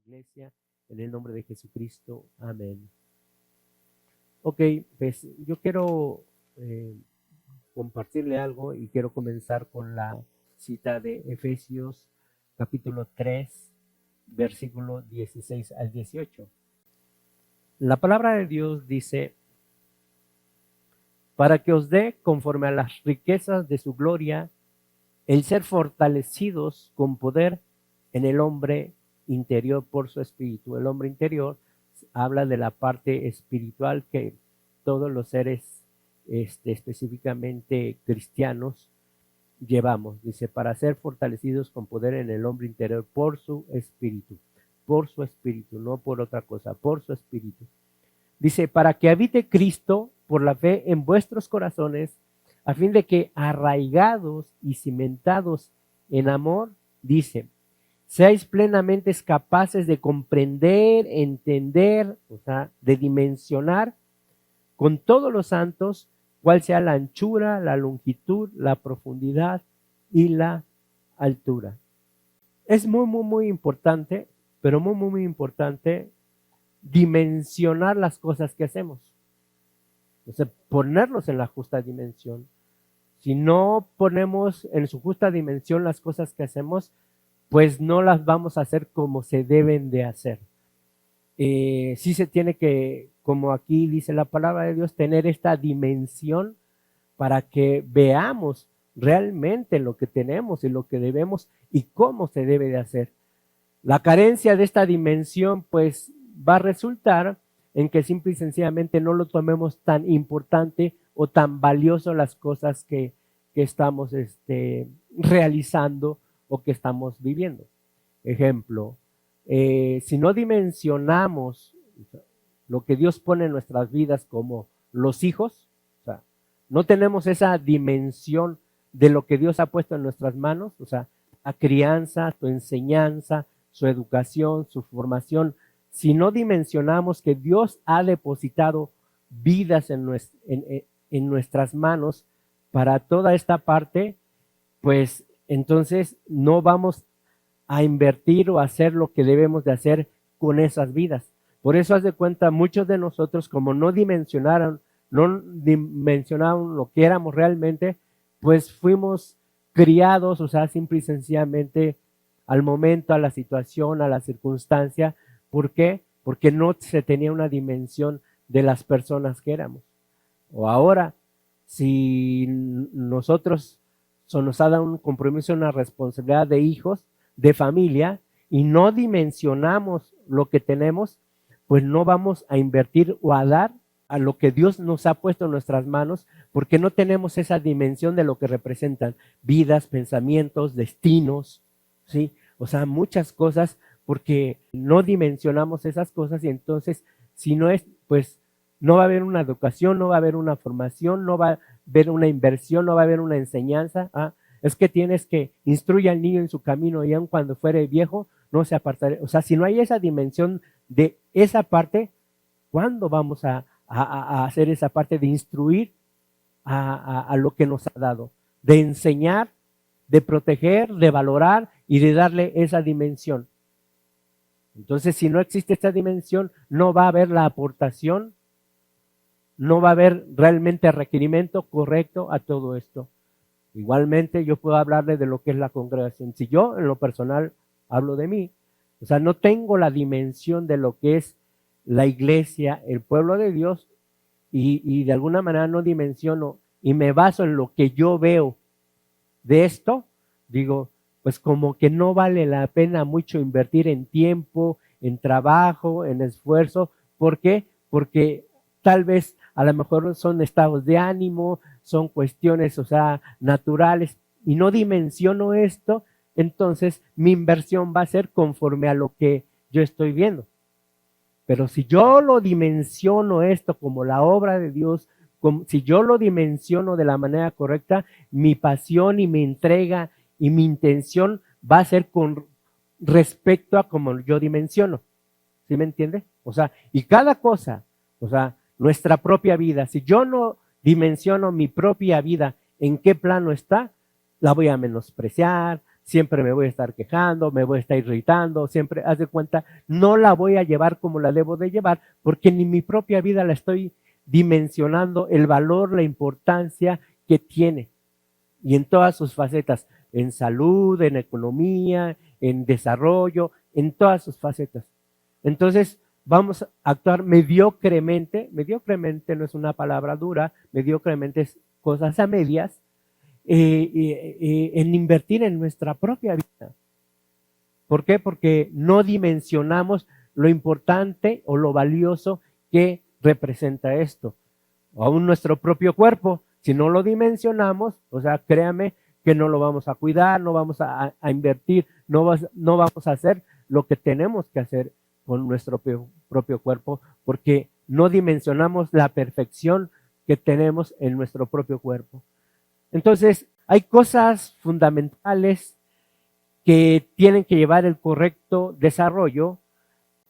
iglesia, en el nombre de Jesucristo. Amén. Ok, pues yo quiero compartirle algo y quiero comenzar con la cita de Efesios capítulo 3, versículo 16 al 18. La palabra de Dios dice: para que os dé, conforme a las riquezas de su gloria, el ser fortalecidos con poder en el hombre interior por su espíritu. El hombre interior habla de la parte espiritual que todos los seres, específicamente cristianos, llevamos. Dice, para ser fortalecidos con poder en el hombre interior por su espíritu, no por otra cosa, por su espíritu. Dice, para que habite Cristo por la fe en vuestros corazones, a fin de que arraigados y cimentados en amor, dice, seáis plenamente capaces de comprender, entender, o sea, de dimensionar con todos los santos cuál sea la anchura, la longitud, la profundidad y la altura. Es muy importante, pero muy importante dimensionar las cosas que hacemos. O sea, ponerlos en la justa dimensión. Si no ponemos en su justa dimensión las cosas que hacemos, pues no las vamos a hacer como se deben de hacer. Sí se tiene que, como aquí dice la palabra de Dios, tener esta dimensión para que veamos realmente lo que tenemos y lo que debemos y cómo se debe de hacer. La carencia de esta dimensión, pues, va a resultar en que simple y sencillamente no lo tomemos tan importante o tan valioso las cosas que estamos realizando o que estamos viviendo. Ejemplo, si no dimensionamos lo que Dios pone en nuestras vidas como los hijos, o sea, no tenemos esa dimensión de lo que Dios ha puesto en nuestras manos, o sea, la crianza, tu enseñanza, su educación, su formación. Si no dimensionamos que Dios ha depositado vidas en nuestras manos para toda esta parte, pues entonces no vamos a invertir o hacer lo que debemos de hacer con esas vidas. Por eso, haz de cuenta, muchos de nosotros, como no dimensionaron lo que éramos realmente, pues fuimos criados, o sea, simple y sencillamente al momento, a la situación, a la circunstancia. ¿Por qué? Porque no se tenía una dimensión de las personas que éramos. O ahora, si nosotros nos ha dado un compromiso, una responsabilidad de hijos, de familia, y no dimensionamos lo que tenemos, pues no vamos a invertir o a dar a lo que Dios nos ha puesto en nuestras manos, porque no tenemos esa dimensión de lo que representan vidas, pensamientos, destinos, ¿sí? O sea, muchas cosas, porque no dimensionamos esas cosas, y entonces, si no es, pues no va a haber una educación, no va a haber una formación, no va a haber una inversión, no va a haber una enseñanza. Es que tienes que instruir al niño en su camino, y aun cuando fuere viejo, no se apartará. O sea, si no hay esa dimensión de esa parte, ¿cuándo vamos a hacer esa parte de instruir a lo que nos ha dado? De enseñar, de proteger, de valorar y de darle esa dimensión. Entonces, si no existe esta dimensión, no va a haber la aportación, no va a haber realmente requerimiento correcto a todo esto. Igualmente, yo puedo hablarle de lo que es la congregación. Si yo, en lo personal, hablo de mí, o sea, no tengo la dimensión de lo que es la iglesia, el pueblo de Dios, y de alguna manera no dimensiono y me baso en lo que yo veo de esto, digo, pues como que no vale la pena mucho invertir en tiempo, en trabajo, en esfuerzo. ¿Por qué? Porque tal vez a lo mejor son estados de ánimo, son cuestiones, o sea, naturales, y no dimensiono esto, entonces mi inversión va a ser conforme a lo que yo estoy viendo. Pero si yo lo dimensiono esto como la obra de Dios, si yo lo dimensiono de la manera correcta, mi pasión y mi entrega y mi intención va a ser con respecto a como yo dimensiono. ¿Sí me entiende? O sea, y cada cosa, o sea, nuestra propia vida, si yo no dimensiono mi propia vida en qué plano está, la voy a menospreciar, siempre me voy a estar quejando, me voy a estar irritando, siempre, haz de cuenta, no la voy a llevar como la debo de llevar, porque ni mi propia vida la estoy dimensionando el valor, la importancia que tiene, y en todas sus facetas, en salud, en economía, en desarrollo, en todas sus facetas. Entonces, vamos a actuar mediocremente no es una palabra dura, mediocremente es cosas a medias, en invertir en nuestra propia vida. ¿Por qué? Porque no dimensionamos lo importante o lo valioso que representa esto. Aún nuestro propio cuerpo, si no lo dimensionamos, o sea, créame que no lo vamos a cuidar, no vamos a invertir, no vamos a hacer lo que tenemos que hacer con nuestro propio cuerpo, porque no dimensionamos la perfección que tenemos en nuestro propio cuerpo. Entonces, hay cosas fundamentales que tienen que llevar el correcto desarrollo.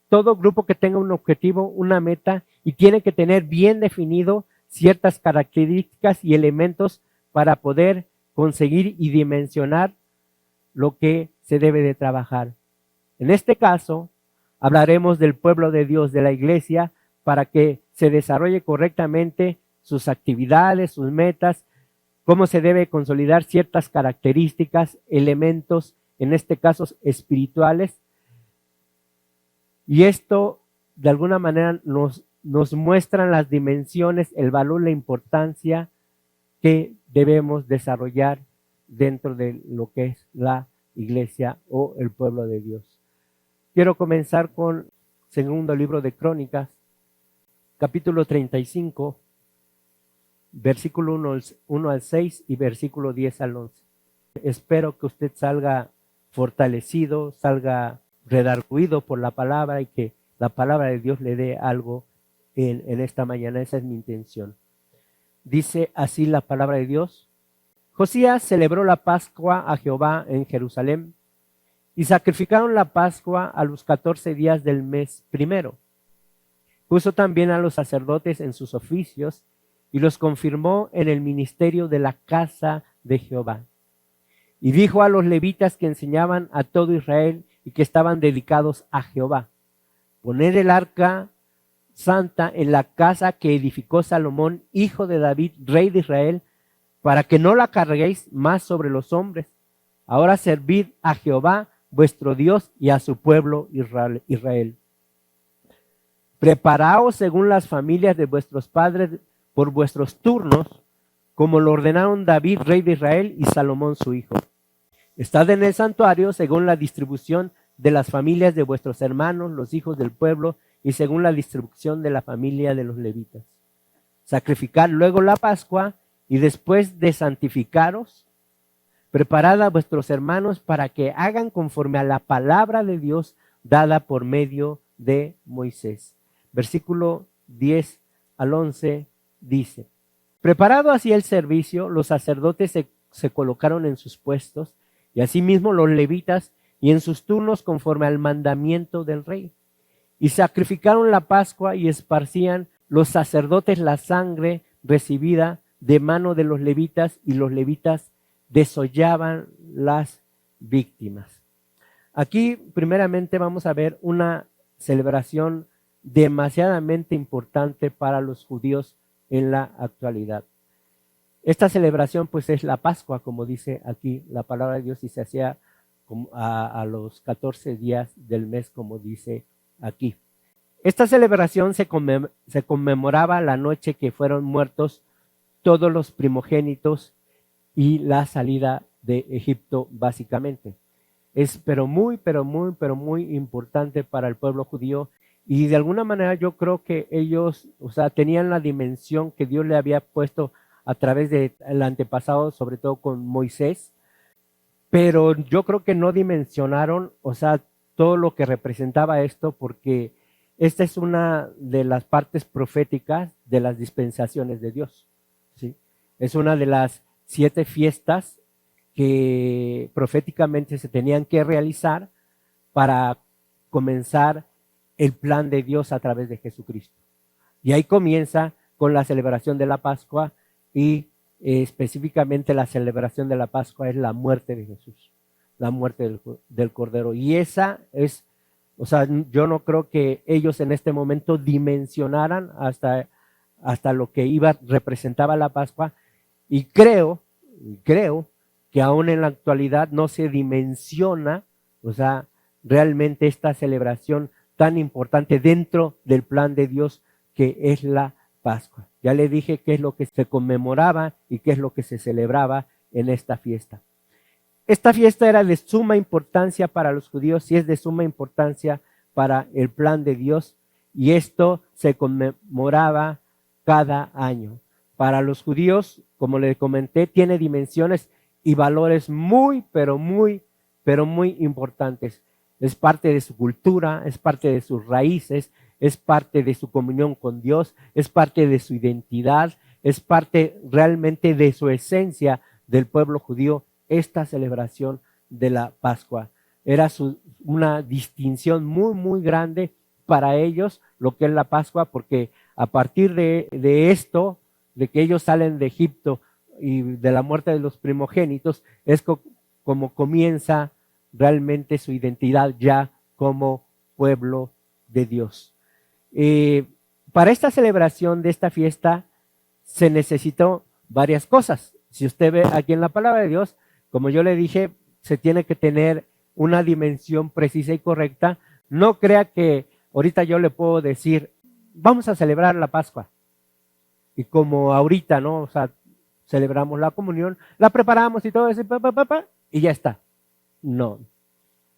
Todo grupo que tenga un objetivo, una meta, y tiene que tener bien definido ciertas características y elementos para poder conseguir y dimensionar lo que se debe de trabajar. En este caso, hablaremos del pueblo de Dios, de la iglesia, para que se desarrolle correctamente sus actividades, sus metas, cómo se debe consolidar ciertas características, elementos, en este caso espirituales. Y esto, de alguna manera, nos muestran las dimensiones, el valor, la importancia que debemos desarrollar dentro de lo que es la iglesia o el pueblo de Dios. Quiero comenzar con segundo libro de Crónicas, capítulo 35, versículo 1 al 6 y versículo 10 al 11. Espero que usted salga fortalecido, salga redarguido por la palabra y que la palabra de Dios le dé algo en esta mañana. Esa es mi intención. Dice así la palabra de Dios. Josías celebró la Pascua a Jehová en Jerusalén y sacrificaron la Pascua a los 14 días del mes primero. Puso también a los sacerdotes en sus oficios y los confirmó en el ministerio de la casa de Jehová. Y dijo a los levitas que enseñaban a todo Israel y que estaban dedicados a Jehová: poned el arca santa en la casa que edificó Salomón, hijo de David, rey de Israel, para que no la carguéis más sobre los hombres. Ahora servid a Jehová vuestro Dios y a su pueblo Israel. Preparaos según las familias de vuestros padres por vuestros turnos, como lo ordenaron David, rey de Israel, y Salomón su hijo. Estad en el santuario según la distribución de las familias de vuestros hermanos, los hijos del pueblo, y según la distribución de la familia de los levitas. Sacrificad luego la Pascua, y después de santificaros, preparad a vuestros hermanos para que hagan conforme a la palabra de Dios dada por medio de Moisés. Versículo 10 al 11 dice: preparado así el servicio, los sacerdotes se colocaron en sus puestos, y asimismo los levitas, y en sus turnos conforme al mandamiento del rey. Y sacrificaron la Pascua y esparcían los sacerdotes la sangre recibida de mano de los levitas, y los levitas desollaban las víctimas. Aquí primeramente vamos a ver una celebración demasiadamente importante para los judíos en la actualidad. Esta celebración pues es la Pascua, como dice aquí la palabra de Dios, y se hacía a los 14 días del mes, como dice aquí. Esta celebración se conmemoraba la noche que fueron muertos todos los primogénitos y la salida de Egipto, básicamente. Es pero muy importante para el pueblo judío, y de alguna manera yo creo que ellos, tenían la dimensión que Dios le había puesto a través del antepasado, sobre todo con Moisés, pero yo creo que no dimensionaron, todo lo que representaba esto, porque esta es una de las partes proféticas de las dispensaciones de Dios, ¿sí? Es una de las 7 fiestas que proféticamente se tenían que realizar para comenzar el plan de Dios a través de Jesucristo. Y ahí comienza con la celebración de la Pascua, y específicamente la celebración de la Pascua es la muerte de Jesús. la muerte del Cordero. Y esa es, o sea, yo no creo que ellos en este momento dimensionaran hasta lo que representaba la Pascua, y creo que aún en la actualidad no se dimensiona, o sea, realmente esta celebración tan importante dentro del plan de Dios que es la Pascua. Ya le dije qué es lo que se conmemoraba y qué es lo que se celebraba en esta fiesta. Esta fiesta era de suma importancia para los judíos y es de suma importancia para el plan de Dios, y esto se conmemoraba cada año. Para los judíos, como les comenté, tiene dimensiones y valores muy, pero muy importantes. Es parte de su cultura, es parte de sus raíces, es parte de su comunión con Dios, es parte de su identidad, es parte realmente de su esencia del pueblo judío. Esta celebración de la Pascua era una distinción muy grande para ellos, lo que es la Pascua, porque a partir de esto, de que ellos salen de Egipto y de la muerte de los primogénitos, es como comienza realmente su identidad ya como pueblo de Dios. Para esta celebración de esta fiesta se necesitó varias cosas. Si usted ve aquí en la palabra de Dios, como yo le dije, se tiene que tener una dimensión precisa y correcta. No crea que ahorita yo le puedo decir, vamos a celebrar la Pascua. Y como ahorita, ¿no? O sea, celebramos la comunión, la preparamos y todo eso, y ya está. No.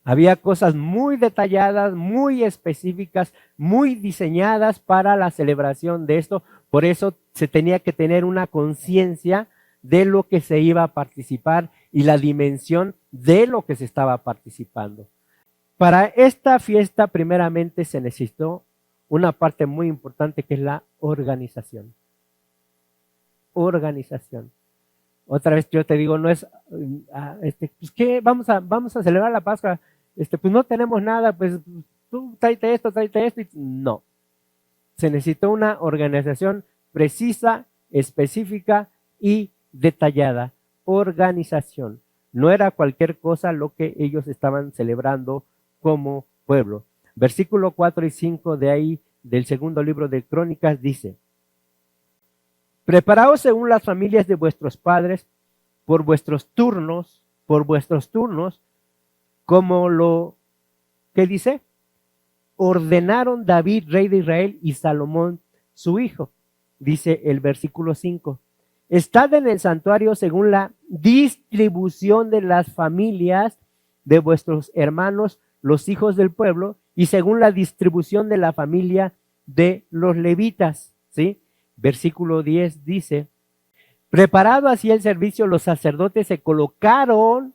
Había cosas muy detalladas, muy específicas, muy diseñadas para la celebración de esto. Por eso se tenía que tener una conciencia de lo que se iba a participar y la dimensión de lo que se estaba participando. Para esta fiesta, primeramente, se necesitó una parte muy importante, que es la organización. Organización. Otra vez yo te digo, no es, pues ¿qué? Vamos a celebrar la Pascua, pues no tenemos nada, pues tú tráete esto, no. Se necesitó una organización precisa, específica y detallada. Organización. No era cualquier cosa lo que ellos estaban celebrando como pueblo. Versículo 4 y 5 de ahí, del segundo libro de Crónicas, dice: preparaos según las familias de vuestros padres por vuestros turnos, como lo que dice, ordenaron David, rey de Israel, y Salomón, su hijo. Dice el versículo 5. Estad en el santuario según la distribución de las familias de vuestros hermanos, los hijos del pueblo, y según la distribución de la familia de los levitas. ¿Sí? Versículo 10 dice: preparado así el servicio, los sacerdotes se colocaron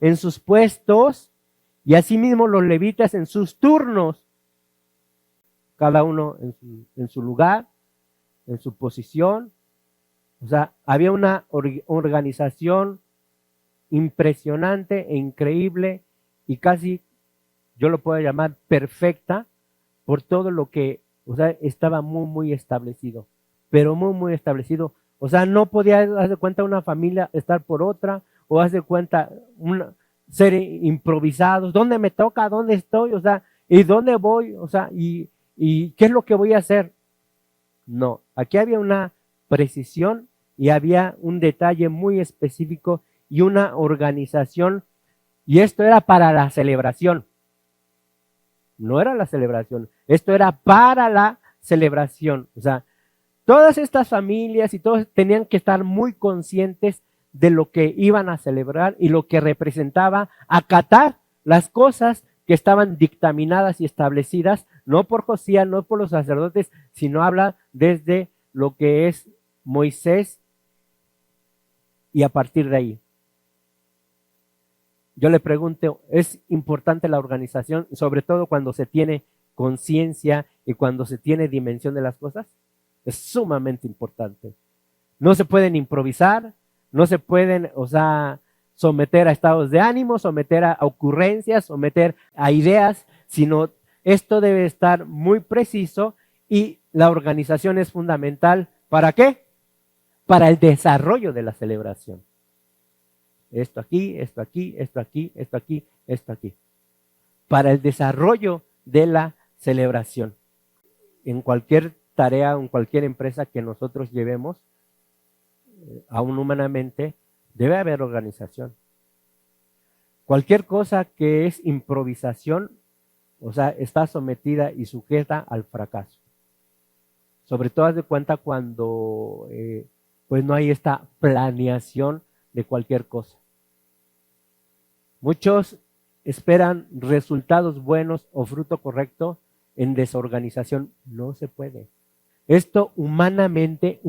en sus puestos y asimismo los levitas en sus turnos, cada uno en su lugar, en su posición. O sea, había una organización impresionante e increíble y casi, yo lo puedo llamar perfecta, por todo lo que, o sea, estaba muy establecido, pero muy establecido. O sea, no podía hacer cuenta una familia estar por otra, o hacer cuenta ser improvisados. ¿Dónde me toca? ¿Dónde estoy? O sea, ¿y dónde voy? O sea, ¿y qué es lo que voy a hacer? No, aquí había una precisión y había un detalle muy específico y una organización, y esto era para la celebración. No era la celebración, esto era para la celebración. O sea, todas estas familias y todos tenían que estar muy conscientes de lo que iban a celebrar y lo que representaba acatar las cosas que estaban dictaminadas y establecidas, no por Josías, no por los sacerdotes, sino habla desde lo que es Moisés y a partir de ahí. Yo le pregunto, ¿es importante la organización, sobre todo cuando se tiene conciencia y cuando se tiene dimensión de las cosas? Es sumamente importante. No se pueden improvisar, no se pueden, o sea, someter a estados de ánimo, someter a ocurrencias, someter a ideas, sino esto debe estar muy preciso, y la organización es fundamental. ¿Para qué? Para el desarrollo de la celebración. esto aquí, esto aquí, esto aquí, esto aquí, esto aquí. Para el desarrollo de la celebración. En cualquier tarea, en cualquier empresa que nosotros llevemos, aún humanamente, debe haber organización. Cualquier cosa que es improvisación, o sea, está sometida y sujeta al fracaso. Sobre todo, haz de cuenta cuando pues no hay esta planeación de cualquier cosa. Muchos esperan resultados buenos o fruto correcto en desorganización. No se puede. Esto humanamente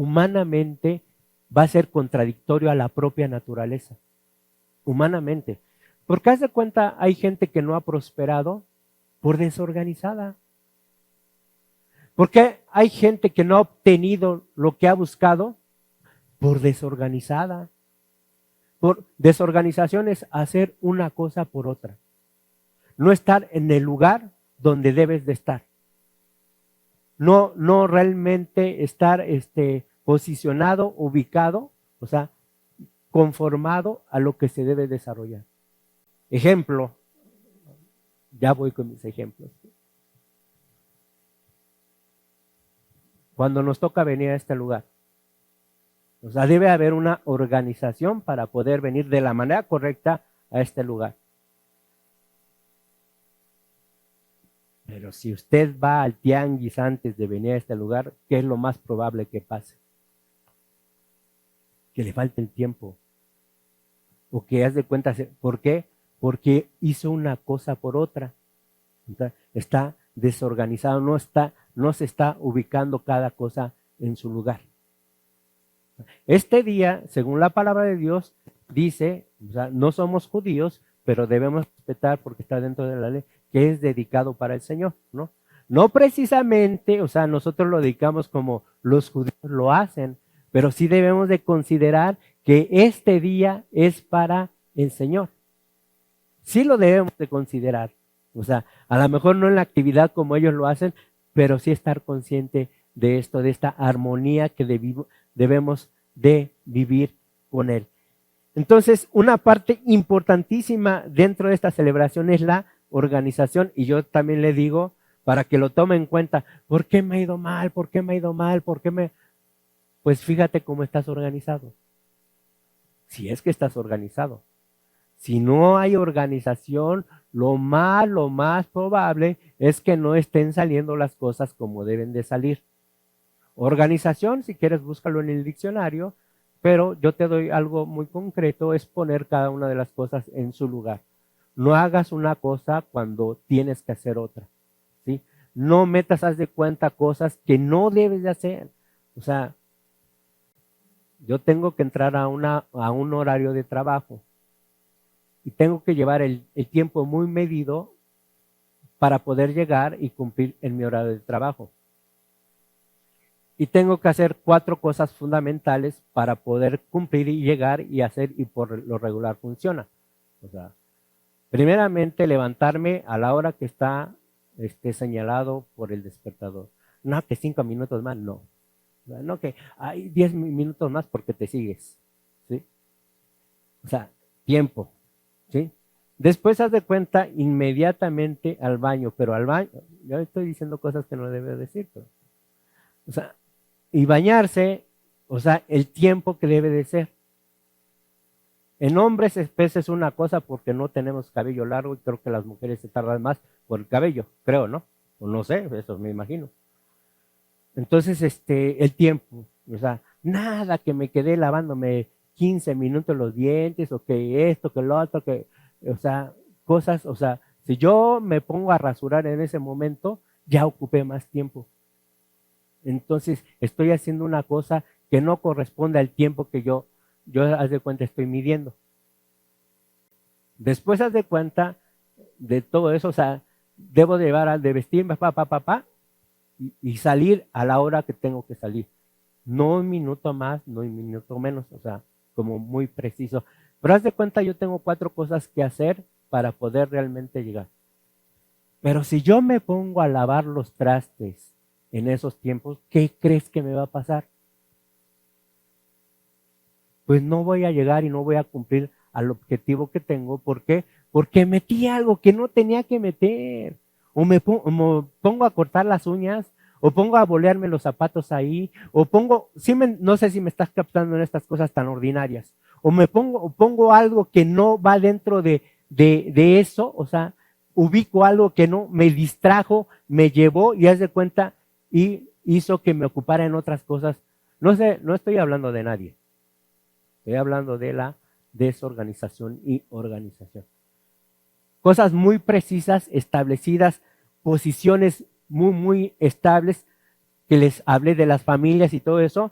va a ser contradictorio a la propia naturaleza. Humanamente. Porque haz de cuenta, hay gente que no ha prosperado por desorganizada. Porque hay gente que no ha obtenido lo que ha buscado por desorganizada. Por desorganización es hacer una cosa por otra. No estar en el lugar donde debes de estar. No realmente estar posicionado, ubicado, o sea, conformado a lo que se debe desarrollar. Ejemplo, ya voy con mis ejemplos. Cuando nos toca venir a este lugar, o sea, debe haber una organización para poder venir de la manera correcta a este lugar. Pero si usted va al tianguis antes de venir a este lugar, ¿qué es lo más probable que pase? Que le falte el tiempo. O que haz de cuenta, ¿por qué? Porque hizo una cosa por otra. Está desorganizado, no se está ubicando cada cosa en su lugar. Este día, según la palabra de Dios, dice, o sea, no somos judíos, pero debemos respetar porque está dentro de la ley, que es dedicado para el Señor, ¿no? No precisamente, o sea, nosotros lo dedicamos como los judíos lo hacen, pero sí debemos de considerar que este día es para el Señor. Sí lo debemos de considerar. O sea, a lo mejor no en la actividad como ellos lo hacen, pero sí estar consciente de esto, de esta armonía que debemos de vivir con Él. Entonces, una parte importantísima dentro de esta celebración es la organización, y yo también le digo, para que lo tome en cuenta, ¿por qué me ha ido mal? ¿Por qué me ha ido mal? ¿Por qué me...? Pues fíjate cómo estás organizado. Si es que estás organizado. Si no hay organización, lo más probable es que no estén saliendo las cosas como deben de salir. Organización, si quieres, búscalo en el diccionario, pero yo te doy algo muy concreto, es poner cada una de las cosas en su lugar. No hagas una cosa cuando tienes que hacer otra, ¿sí? No metas, haz de cuenta, cosas que no debes de hacer. O sea, yo tengo que entrar a un horario de trabajo y tengo que llevar el tiempo muy medido para poder llegar y cumplir en mi horario de trabajo. Y tengo que hacer 4 cosas fundamentales para poder cumplir y llegar y hacer, y por lo regular funciona. O sea, primeramente levantarme a la hora que está señalado por el despertador. No que 5 minutos más, no. No que hay 10 minutos más porque te sigues, ¿sí? O sea, tiempo, ¿sí? Después haz de cuenta inmediatamente al baño, pero al baño, yo estoy diciendo cosas que no debo decir, pero, o sea, y bañarse, o sea, el tiempo que debe de ser. En hombres es una cosa porque no tenemos cabello largo y creo que las mujeres se tardan más por el cabello, creo, ¿no? O no sé, eso me imagino. Entonces, el tiempo, o sea, nada que me quedé lavándome 15 minutos los dientes, o que esto, que lo otro, que, o sea, cosas, o sea, si yo me pongo a rasurar en ese momento, ya ocupé más tiempo. Entonces, estoy haciendo una cosa que no corresponde al tiempo que yo haz de cuenta, estoy midiendo. Después, haz de cuenta de todo eso, o sea, debo llevar de vestirme, y salir a la hora que tengo que salir. No un minuto más, no un minuto menos, o sea, como muy preciso. Pero haz de cuenta, yo tengo 4 cosas que hacer para poder realmente llegar. Pero si yo me pongo a lavar los trastes en esos tiempos, ¿qué crees que me va a pasar? Pues no voy a llegar y no voy a cumplir al objetivo que tengo. ¿Por qué? Porque metí algo que no tenía que meter. O me pongo a cortar las uñas, o pongo a bolearme los zapatos ahí, o pongo, no sé si me estás captando en estas cosas tan ordinarias, o pongo algo que no va dentro de eso, o sea, ubico algo que no, me distrajo, me llevó y haz de cuenta y hizo que me ocupara en otras cosas. No sé, no estoy hablando de nadie, estoy hablando de la desorganización y organización. Cosas muy precisas, establecidas, posiciones muy estables, que les hablé de las familias y todo eso.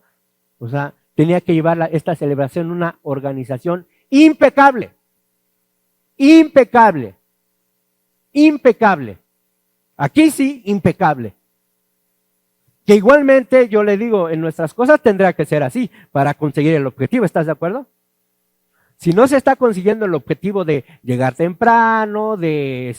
O sea, tenía que llevar esta celebración una organización impecable, impecable, impecable. Aquí sí, impecable. Que igualmente yo le digo, en nuestras cosas tendrá que ser así para conseguir el objetivo. ¿Estás de acuerdo? Si no se está consiguiendo el objetivo de llegar temprano, de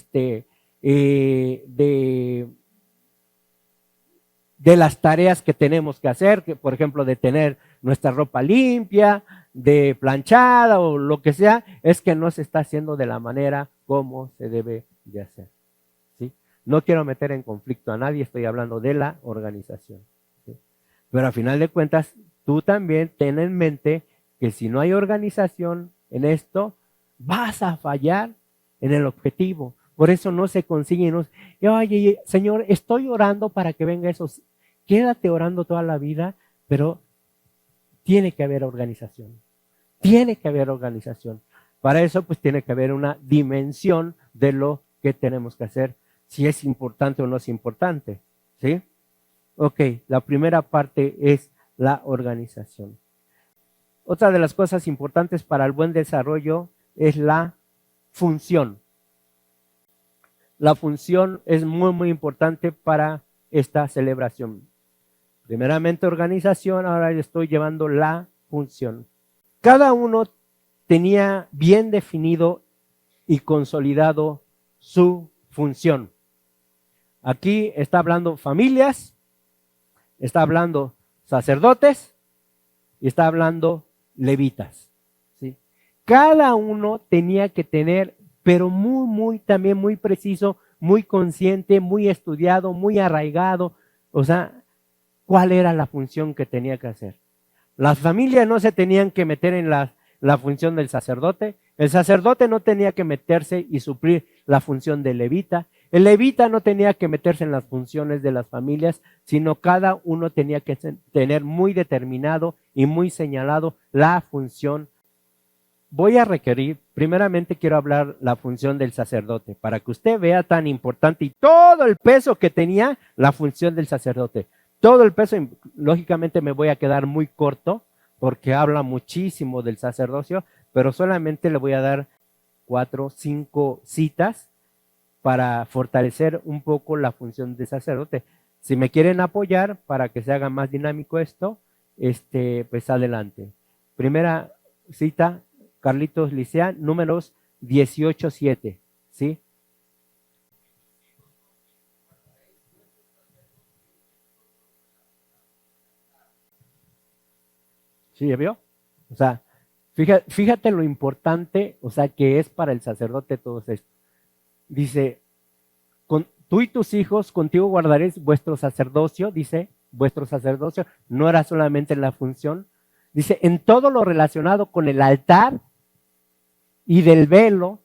las tareas que tenemos que hacer, que por ejemplo de tener nuestra ropa limpia, de planchada o lo que sea, es que no se está haciendo de la manera como se debe de hacer. ¿Sí? No quiero meter en conflicto a nadie, estoy hablando de la organización. ¿Sí? Pero a final de cuentas, tú también ten en mente que si no hay organización en esto, vas a fallar en el objetivo. Por eso no se consigue. Oye, Señor, estoy orando para que venga eso. Quédate orando toda la vida, pero tiene que haber organización. Tiene que haber organización. Para eso, pues tiene que haber una dimensión de lo que tenemos que hacer, si es importante o no es importante. ¿Sí? Ok, la primera parte es la organización. Otra de las cosas importantes para el buen desarrollo es la función. La función es muy importante para esta celebración. Primeramente organización, ahora estoy llevando la función. Cada uno tenía bien definido y consolidado su función. Aquí está hablando familias, está hablando sacerdotes y está hablando levitas. ¿Sí? Cada uno tenía que tener, pero también muy preciso, muy consciente, muy estudiado, muy arraigado, o sea, cuál era la función que tenía que hacer. Las familias no se tenían que meter en la función del sacerdote, el sacerdote no tenía que meterse y suplir la función del levita, el levita no tenía que meterse en las funciones de las familias, sino cada uno tenía que tener muy determinado y muy señalado la función. Voy a requerir, primeramente quiero hablar la función del sacerdote, para que usted vea tan importante y todo el peso que tenía la función del sacerdote. Todo el peso, lógicamente me voy a quedar muy corto, porque habla muchísimo del sacerdocio, pero solamente le voy a dar 4 o 5 citas para fortalecer un poco la función de sacerdote. Si me quieren apoyar para que se haga más dinámico esto, pues adelante. Primera cita, Carlitos Licea, números 18:7, ¿sí? ¿Sí ya vio? O sea, fíjate lo importante, o sea, que es para el sacerdote todo esto. Dice, tú y tus hijos, contigo guardaréis vuestro sacerdocio, dice, vuestro sacerdocio, no era solamente en la función, dice, en todo lo relacionado con el altar y del velo,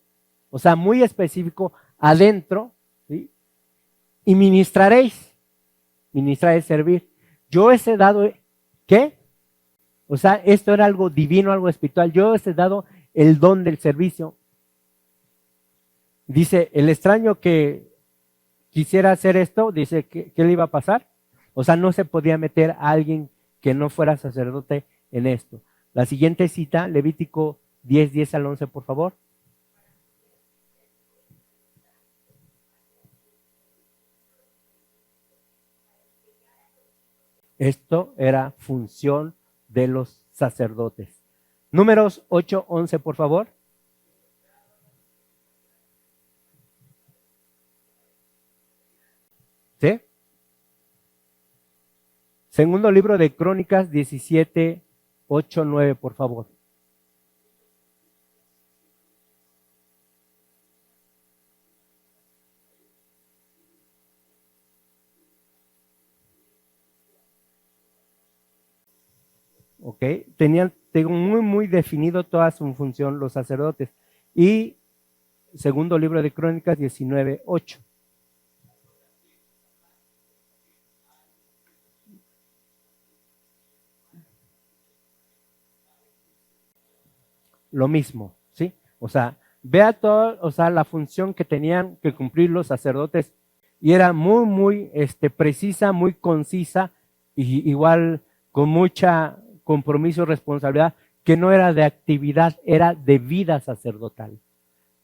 o sea, muy específico, adentro, ¿sí? Y ministraréis servir. Yo os he dado, ¿qué? O sea, esto era algo divino, algo espiritual. Yo os he dado el don del servicio. Dice, el extraño que quisiera hacer esto, dice, ¿qué le iba a pasar? O sea, no se podía meter a alguien que no fuera sacerdote en esto. La siguiente cita, Levítico 10:10 al 11, por favor. Esto era función de los sacerdotes. Números 8:11, por favor. ¿Sí? Segundo libro de Crónicas 17:8-9, por favor. ¿ok? Tenían, tengo muy definido toda su función los sacerdotes. Y segundo libro de Crónicas 19:8. Lo mismo, ¿sí? O sea, vea todo, o sea, la función que tenían que cumplir los sacerdotes y era muy precisa, muy concisa y igual con mucha compromiso y responsabilidad, que no era de actividad, era de vida sacerdotal,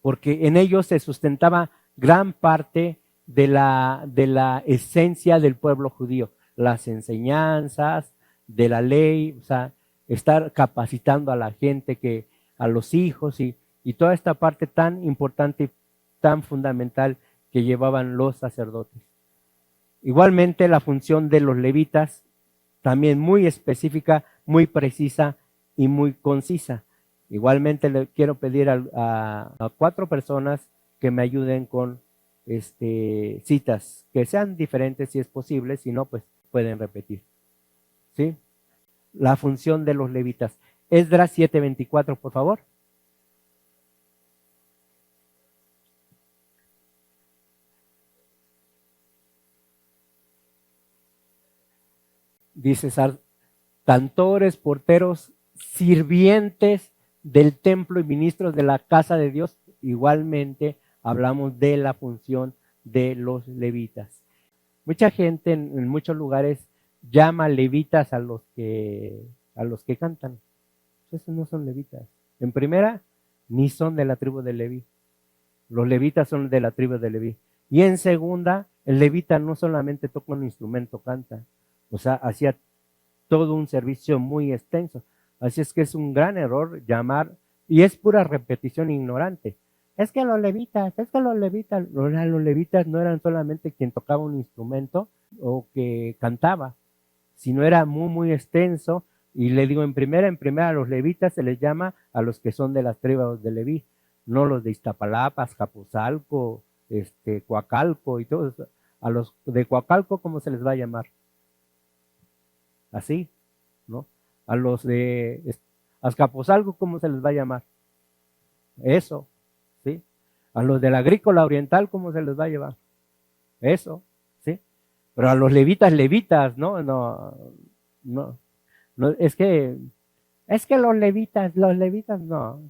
porque en ellos se sustentaba gran parte de la esencia del pueblo judío, las enseñanzas de la ley, o sea, estar capacitando a la gente, que a los hijos y toda esta parte tan importante y tan fundamental que llevaban los sacerdotes. Igualmente la función de los levitas, también muy específica, muy precisa y muy concisa. Igualmente le quiero pedir a 4 personas que me ayuden con citas, que sean diferentes si es posible, si no, pues pueden repetir. ¿Sí? La función de los levitas. Esdras 7:24, por favor. Dice, cantores, porteros, sirvientes del templo y ministros de la casa de Dios. Igualmente hablamos de la función de los levitas. Mucha gente en muchos lugares llama levitas a los que cantan. Esos no son levitas. En primera, ni son de la tribu de Leví. Los levitas son de la tribu de Leví. Y en segunda, el levita no solamente toca un instrumento, canta. O sea, hacía todo un servicio muy extenso. Así es que es un gran error llamar, y es pura repetición ignorante. Es que los levitas, los levitas no eran solamente quien tocaba un instrumento o que cantaba, sino era muy extenso. Y le digo, en primera a los levitas se les llama a los que son de las tribus de Leví, no los de Iztapalapa, Azcapotzalco, Coacalco y todo eso. A los de Coacalco, ¿cómo se les va a llamar? Así, ¿no? A los de Azcapotzalco, ¿cómo se les va a llamar? Eso, ¿sí? A los de la Agrícola Oriental, ¿cómo se les va a llevar? Eso, ¿sí? Pero a los levitas, ¿no? No, es que los levitas, no.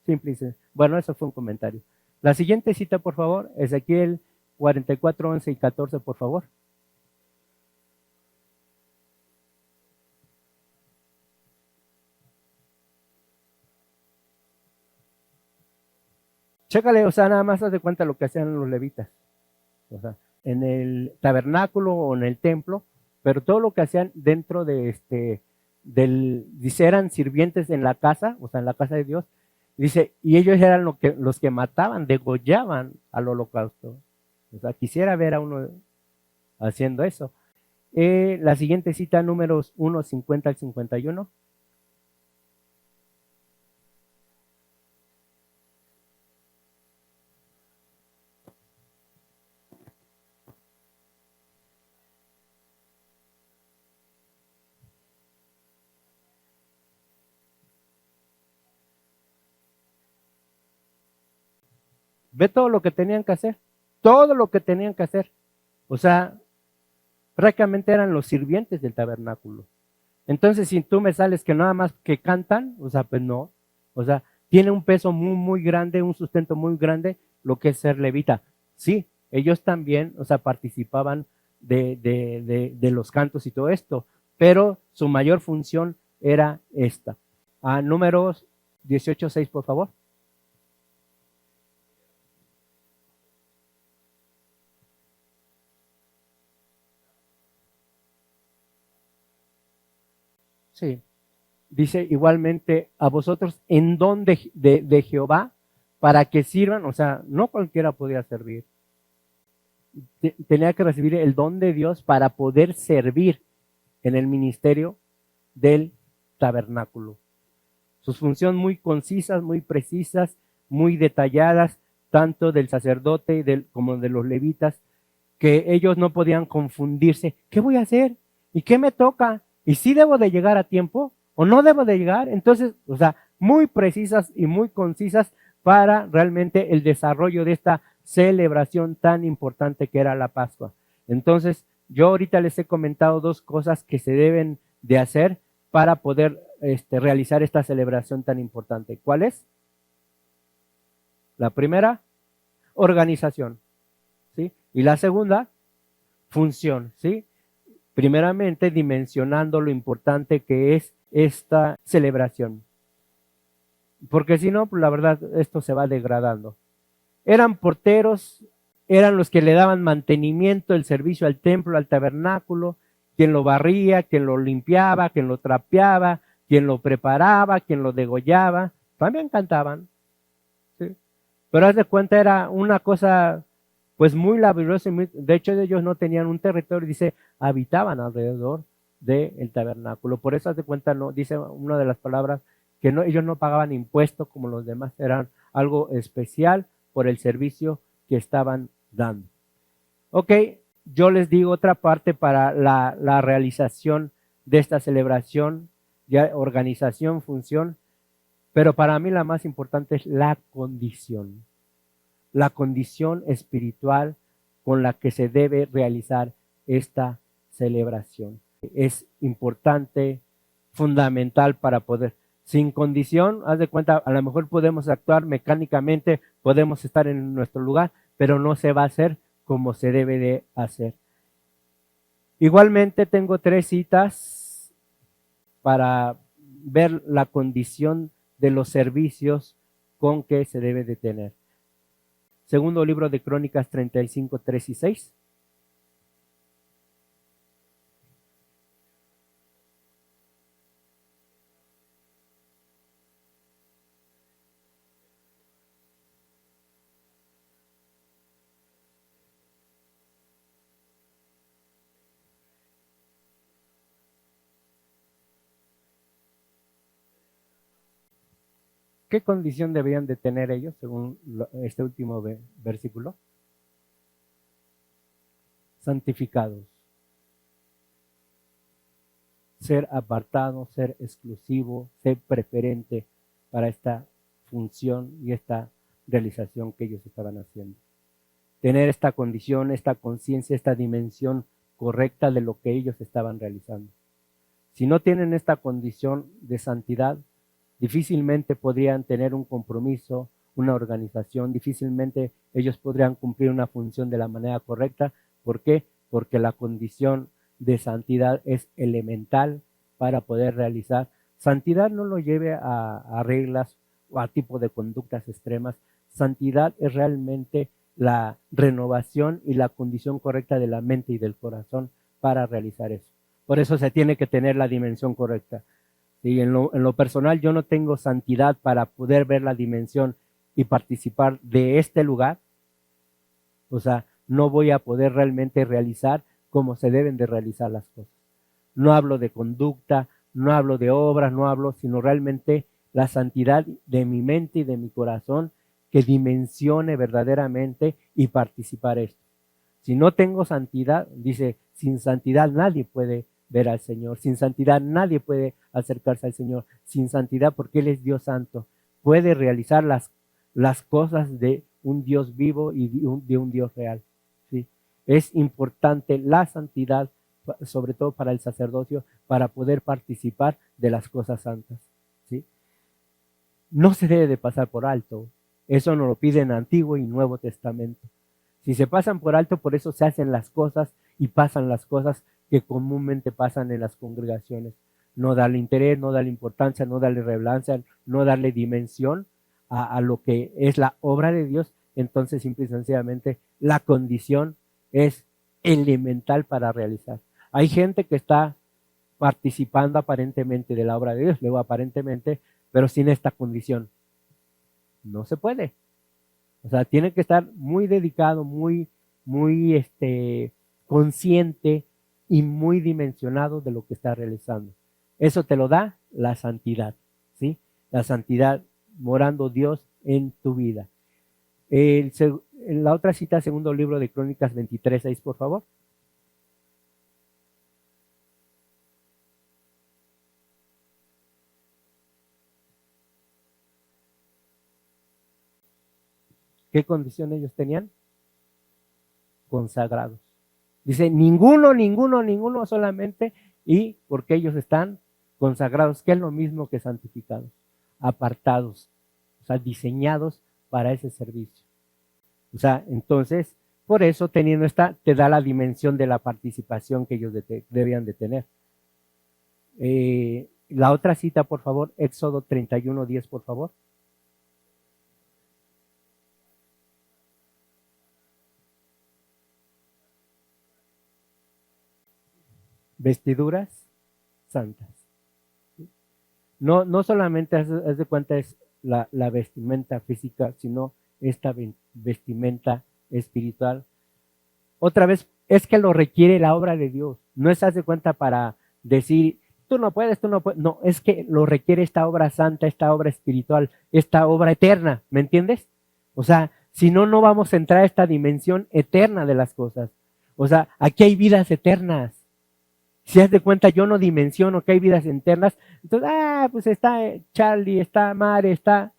Simple y sencillo. Bueno, eso fue un comentario. La siguiente cita, por favor, Ezequiel 44, 11 y 14, por favor. Chécale, o sea, nada más haz de cuenta lo que hacían los levitas. O sea, en el tabernáculo o en el templo, pero todo lo que hacían dentro de dice, eran sirvientes en la casa, o sea, en la casa de Dios. Dice, y ellos eran los que mataban, degollaban al holocausto. O sea, quisiera ver a uno haciendo eso. La siguiente cita, números 1, 50 al 51. Ve todo lo que tenían que hacer. Todo lo que tenían que hacer. O sea, prácticamente eran los sirvientes del tabernáculo. Entonces, si tú me sales que nada más que cantan, o sea, pues no. O sea, tiene un peso muy grande, un sustento muy grande lo que es ser levita. Sí, ellos también, o sea, participaban de los cantos y todo esto, pero su mayor función era esta. Números 18:6, por favor. Sí. Dice igualmente a vosotros en don de Jehová para que sirvan, o sea, no cualquiera podía servir. Tenía que recibir el don de Dios para poder servir en el ministerio del tabernáculo. Sus funciones muy concisas, muy precisas, muy detalladas, tanto del sacerdote como de los levitas, que ellos no podían confundirse. ¿Qué voy a hacer? ¿Y qué me toca? ¿Y si debo de llegar a tiempo? ¿O no debo de llegar? Entonces, o sea, muy precisas y muy concisas para realmente el desarrollo de esta celebración tan importante que era la Pascua. Entonces, yo ahorita les he comentado dos cosas que se deben de hacer para poder realizar esta celebración tan importante. ¿Cuál es? La primera, organización, ¿sí? Y la segunda, función, ¿sí? Primeramente, dimensionando lo importante que es esta celebración. Porque si no, pues la verdad, esto se va degradando. Eran porteros, eran los que le daban mantenimiento, el servicio al templo, al tabernáculo, quien lo barría, quien lo limpiaba, quien lo trapeaba, quien lo preparaba, quien lo degollaba. También cantaban, ¿sí? Pero haz de cuenta, era una cosa pues muy laboriosa. De hecho, ellos no tenían un territorio, dice, habitaban alrededor del tabernáculo. Por eso haz de cuenta, no, dice una de las palabras, que no, ellos no pagaban impuestos como los demás, eran algo especial por el servicio que estaban dando. Ok, yo les digo otra parte para la realización de esta celebración, ya organización, función, pero para mí la más importante es la condición espiritual con la que se debe realizar esta celebración. Es importante, fundamental para poder. Sin condición, haz de cuenta, a lo mejor podemos actuar mecánicamente, podemos estar en nuestro lugar, pero no se va a hacer como se debe de hacer. Igualmente tengo 3 citas para ver la condición de los servicios con que se debe de tener. Segundo libro de Crónicas 35, 3 y 6. ¿Qué condición deberían de tener ellos según este último versículo? Santificados. Ser apartado, ser exclusivo, ser preferente para esta función y esta realización que ellos estaban haciendo. Tener esta condición, esta conciencia, esta dimensión correcta de lo que ellos estaban realizando. Si no tienen esta condición de santidad, difícilmente podrían tener un compromiso, una organización, difícilmente ellos podrían cumplir una función de la manera correcta. ¿Por qué? Porque la condición de santidad es elemental para poder realizar. Santidad no lo lleve a reglas o a tipo de conductas extremas. Santidad es realmente la renovación y la condición correcta de la mente y del corazón para realizar eso. Por eso se tiene que tener la dimensión correcta. Y en lo personal yo no tengo santidad para poder ver la dimensión y participar de este lugar. O sea, no voy a poder realmente realizar como se deben de realizar las cosas. No hablo de conducta, no hablo de obras, no hablo, sino realmente la santidad de mi mente y de mi corazón que dimensione verdaderamente y participar esto. Si no tengo santidad, dice, sin santidad nadie puede ver al Señor. Sin santidad nadie puede acercarse al Señor. Sin santidad, porque Él es Dios santo, puede realizar las cosas de un Dios vivo y de un Dios real. ¿Sí? Es importante la santidad, sobre todo para el sacerdocio, para poder participar de las cosas santas. ¿Sí? No se debe de pasar por alto. Eso nos lo pide en Antiguo y Nuevo Testamento. Si se pasan por alto, por eso se hacen las cosas y pasan las cosas que comúnmente pasan en las congregaciones. No darle interés, no darle importancia, no darle relevancia, no darle dimensión a lo que es la obra de Dios. Entonces, simple y sencillamente, la condición es elemental para realizar. Hay gente que está participando aparentemente de la obra de Dios, luego aparentemente, pero sin esta condición. No se puede. O sea, tiene que estar muy dedicado, muy consciente y muy dimensionado de lo que está realizando. Eso te lo da la santidad, ¿sí? La santidad morando Dios en tu vida. En la otra cita, segundo libro de Crónicas 23:6, por favor. ¿qué condición ellos tenían? Consagrados. Dice, ninguno, solamente, y porque ellos están consagrados, que es lo mismo que santificados, apartados, o sea, diseñados para ese servicio. O sea, entonces, por eso teniendo esta, te da la dimensión de la participación que ellos debían de tener. La otra cita, por favor, Éxodo 31:10, por favor. Vestiduras santas. No solamente haz de cuenta es la vestimenta física, sino esta vestimenta espiritual. Otra vez, es que lo requiere la obra de Dios. No es, haz de cuenta, para decir, tú no puedes. No, es que lo requiere esta obra santa, esta obra espiritual, esta obra eterna, ¿me entiendes? O sea, si no, no vamos a entrar a esta dimensión eterna de las cosas. O sea, aquí hay vidas eternas. Si haz de cuenta, yo no dimensiono que hay vidas eternas, entonces, pues está Charlie, está Mare, está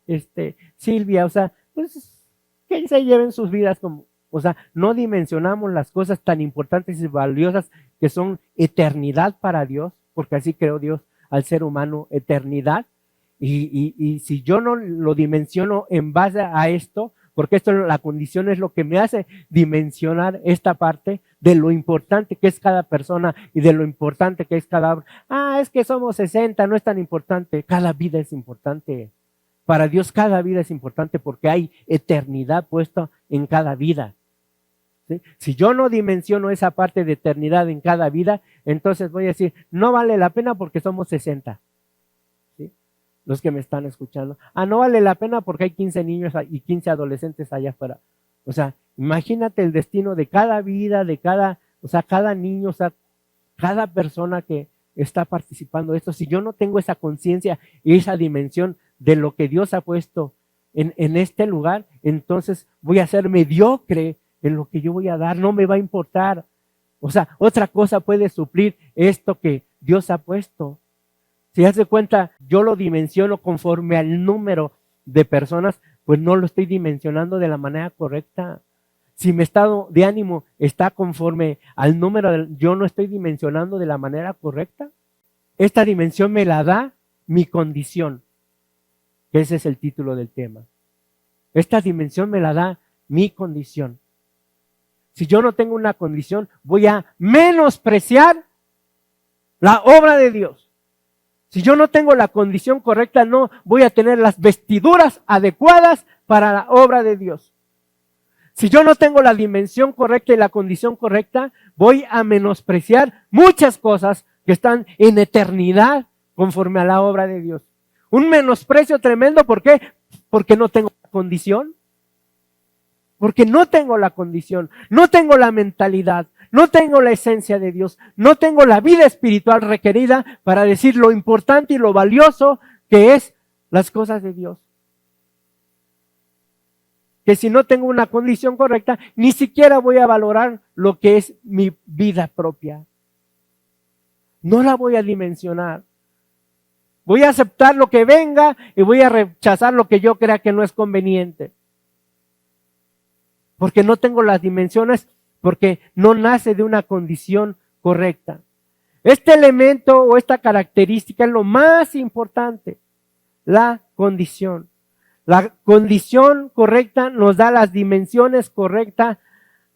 Silvia, o sea, pues que se lleven sus vidas como, o sea, no dimensionamos las cosas tan importantes y valiosas que son eternidad para Dios, porque así creó Dios al ser humano, eternidad, y si yo no lo dimensiono en base a esto, porque esto, la condición es lo que me hace dimensionar esta parte de lo importante que es cada persona y de lo importante que es cada obra. Es que somos 60, no es tan importante. Cada vida es importante. Para Dios cada vida es importante porque hay eternidad puesta en cada vida. ¿Sí? Si yo no dimensiono esa parte de eternidad en cada vida, entonces voy a decir, no vale la pena porque somos 60. Los que me están escuchando. No vale la pena porque hay 15 niños y 15 adolescentes allá afuera. O sea, imagínate el destino de cada vida, o sea, cada niño, o sea, cada persona que está participando de esto. Si yo no tengo esa conciencia y esa dimensión de lo que Dios ha puesto en este lugar, entonces voy a ser mediocre en lo que yo voy a dar, no me va a importar. O sea, otra cosa puede suplir esto que Dios ha puesto. Si hace cuenta, yo lo dimensiono conforme al número de personas, pues no lo estoy dimensionando de la manera correcta. Si mi estado de ánimo está conforme al número, yo no estoy dimensionando de la manera correcta. Esta dimensión me la da mi condición, que ese es el título del tema. Esta dimensión me la da mi condición. Si yo no tengo una condición, voy a menospreciar la obra de Dios. Si yo no tengo la condición correcta, no voy a tener las vestiduras adecuadas para la obra de Dios. Si yo no tengo la dimensión correcta y la condición correcta, voy a menospreciar muchas cosas que están en eternidad conforme a la obra de Dios. Un menosprecio tremendo, ¿por qué? Porque no tengo la condición. Porque no tengo la condición, no tengo la mentalidad, no tengo la esencia de Dios, no tengo la vida espiritual requerida para decir lo importante y lo valioso que es las cosas de Dios. Que si no tengo una condición correcta, ni siquiera voy a valorar lo que es mi vida propia. No la voy a dimensionar. Voy a aceptar lo que venga y voy a rechazar lo que yo crea que no es conveniente. Porque no tengo las dimensiones, porque no nace de una condición correcta. Este elemento o esta característica es lo más importante, la condición. La condición correcta nos da las dimensiones correctas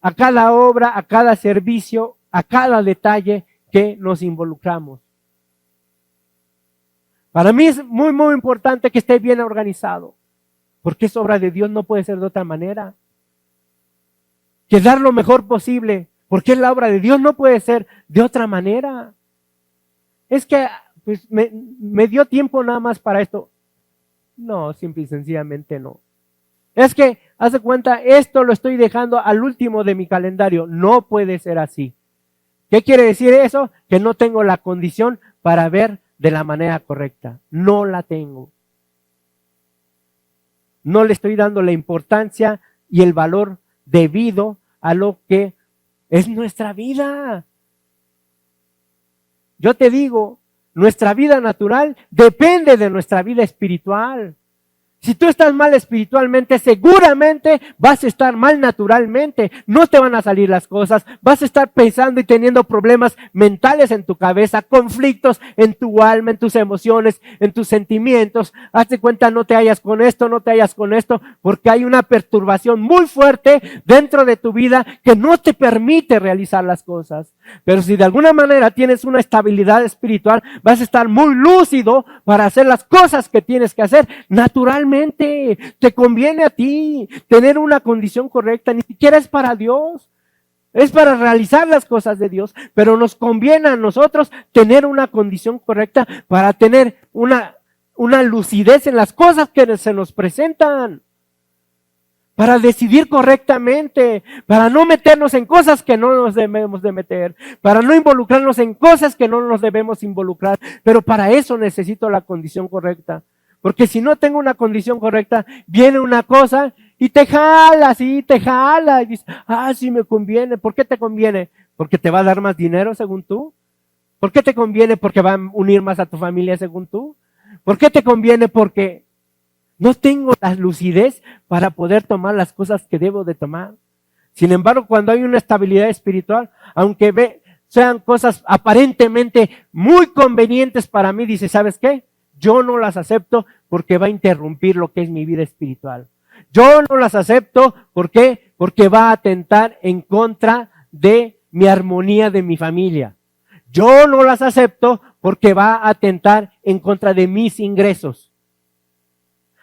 a cada obra, a cada servicio, a cada detalle que nos involucramos. Para mí es muy, muy importante que esté bien organizado, porque es obra de Dios, no puede ser de otra manera. Que dar lo mejor posible, porque es la obra de Dios, no puede ser de otra manera. Es que pues me dio tiempo nada más para esto. No, simple y sencillamente no. Es que, haz de cuenta, esto lo estoy dejando al último de mi calendario. No puede ser así. ¿Qué quiere decir eso? Que no tengo la condición para ver de la manera correcta. No la tengo. No le estoy dando la importancia y el valor debido a lo que es nuestra vida. Yo te digo, nuestra vida natural depende de nuestra vida espiritual. Si tú estás mal espiritualmente, seguramente vas a estar mal naturalmente. No te van a salir las cosas. Vas a estar pensando y teniendo problemas mentales en tu cabeza, conflictos en tu alma, en tus emociones, en tus sentimientos. Hazte cuenta, no te hallas con esto, no te hallas con esto, porque hay una perturbación muy fuerte dentro de tu vida que no te permite realizar las cosas. Pero si de alguna manera tienes una estabilidad espiritual, vas a estar muy lúcido para hacer las cosas que tienes que hacer naturalmente. Te conviene a ti tener una condición correcta, ni siquiera es para Dios, es para realizar las cosas de Dios, pero nos conviene a nosotros tener una condición correcta para tener una lucidez en las cosas que se nos presentan, para decidir correctamente, para no meternos en cosas que no nos debemos de meter, para no involucrarnos en cosas que no nos debemos involucrar, pero para eso necesito la condición correcta. Porque si no tengo una condición correcta, viene una cosa y te jala, sí, te jala. Y dices, sí me conviene. ¿Por qué te conviene? ¿Porque te va a dar más dinero según tú? ¿Por qué te conviene? ¿Porque va a unir más a tu familia según tú? ¿Por qué te conviene? Porque no tengo la lucidez para poder tomar las cosas que debo de tomar. Sin embargo, cuando hay una estabilidad espiritual, aunque sean cosas aparentemente muy convenientes para mí, dice, ¿sabes qué? Yo no las acepto porque va a interrumpir lo que es mi vida espiritual. Yo no las acepto, ¿por qué? Porque va a atentar en contra de mi armonía de mi familia. Yo no las acepto porque va a atentar en contra de mis ingresos.